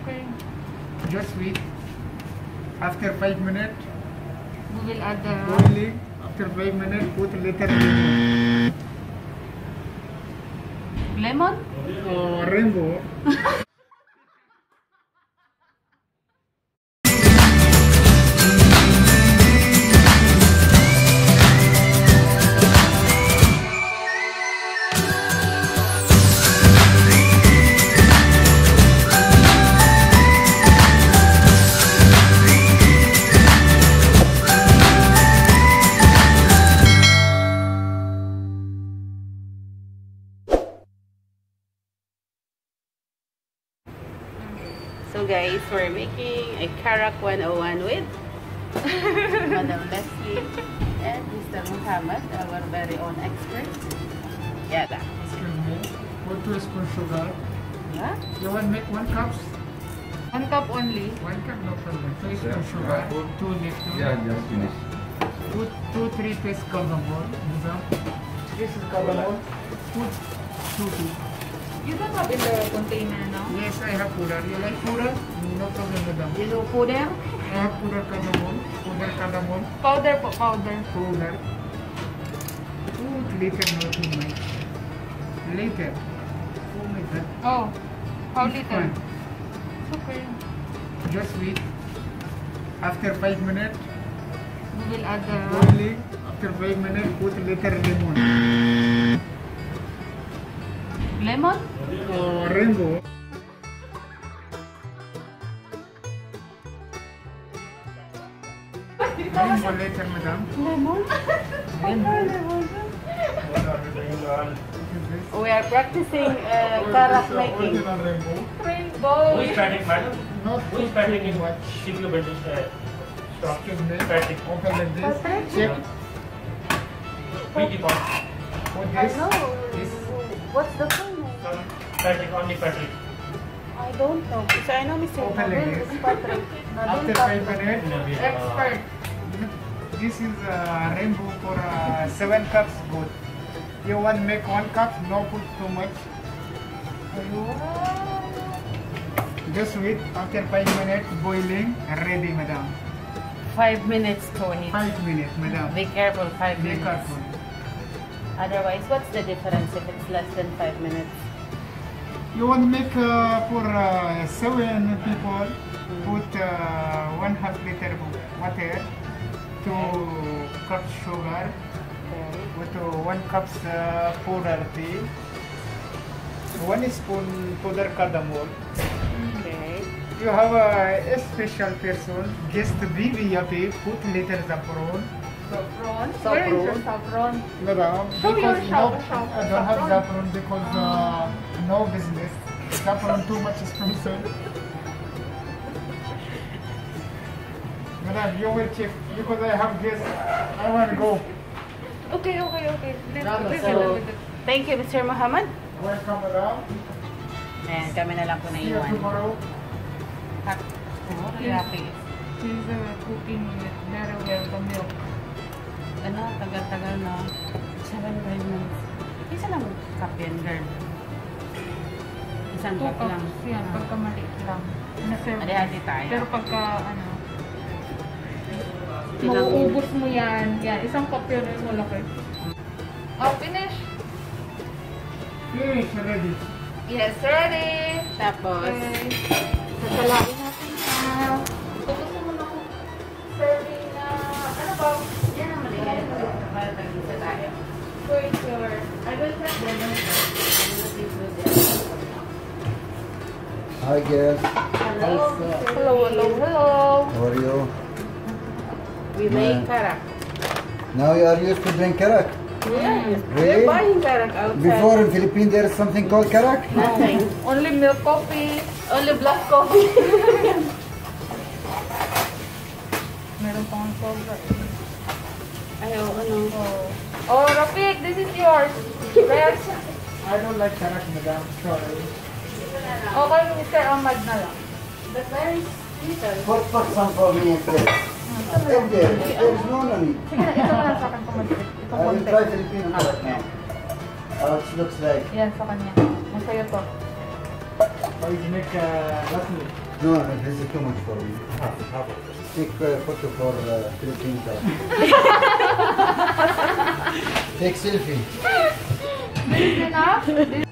Okay. Just wait. After 5 minutes, We will add the boiling. After 5 minutes, put little lemon. lemon. Rainbow. So guys, we're making a Karak 101 with Madam Leslie and Mr. Muhammad, our very own expert. Yeah, that. Excuse me. Put 2 spoons sugar. Yeah? You want make 1 cup? 1 cup only. 1 cup, no problem. 2 spoons sugar. 2 little. Yeah, just finish. 2-3 pieces cardamom. This is cardamom. Put 2. You don't have in the container now? Yes, I have powder. You like powder? No problem, madam. Yellow powder? I have powder cardamom. Powder cardamom. Powder po, powder. Powder. Put little, not too much. Later. Oh my god. Oh, how It's little? fine. It's okay. Just wait. After 5 minutes, We will add the boiling. After 5 minutes, put little lemon. lemon. Rainbow. Rainbow later, madam. Lemon? Rainbow. We are practicing Karak making. Original rainbow. Rainbow. Who is packing, madam? Not Who is packing in much. CPU building stock? Excuse me. Packing. Open like this. Check. We keep on. Put I this. know. This. What's the point? Packing, only packing. I don't know. So I know Mr. Open like Muhammad this. is Patrick. After 5 minutes, Expert. this is rainbow for 7 cups good. You want make 1 cup, no put too much. Just wait. After 5 minutes, boiling, ready, madam. 5 minutes to wait. 5 minutes, madam. Be careful, 5 Be minutes. careful. Otherwise, what's the difference if it's less than 5 minutes? You want make for 7 people, put 1/2 liter water, 2 cups sugar, Okay. with 1 cup powder tea, 1 spoon powder cardamom. Okay. You have a special person, guest baby yapi, put little saffron. Saffron. Saffron. Where is your saffron? Madam, Show your because shop. I don't have saffron because no business. Saffron too much expensive. Madam, you will check because I have guests. I want to go. Okay. So, thank you, Mr. Muhammad. Welcome, madam. Ayan, kami na lang po See you naiwan. tomorrow. Lalaki. She's cooking with very well the milk. Ano, tagal-tagal na. 7 minutes. Isa lang cup yan, girl. Isang 2 cup lang. cups yan, pagka maliit lang. Na-serve. Hati-hati tayo. Pero pagka ano, Ilang- mauubos mo yan. Yan, isang cup yun ay malaki. Oh, finish. Finish ready. Yes, ready. Tapos, Okay. Sasalain natin na. Gusto mo na kung serving na, ano ba? yan ang maliit. Para tag-isa tayo. Wait, sure. I will cut them. Hi girls, Hello. how are you? We make Karak. Now you are used to drink Karak. Yeah. Really? We're buying Karak outside. Before in Philippines there is something called Karak. Nothing. Only milk coffee. Only black coffee. Meron pang sobra. Ayaw, ano. Oh, Rafiq, this is yours. Yes. I don't like Karak, madam. Sorry. Okay, Mr. Ahmad na lang. But very little. Put some for me instead. If there is no need. Sige na, ito na lang sa akin kumadikit. Ito I will konti. try Filipino Karak now. How it looks like. Yan, sa kanya. Masaya to. I will make last week. No, this is too much for me. Half of this. Take photo for Philippines. Take selfie. This is enough.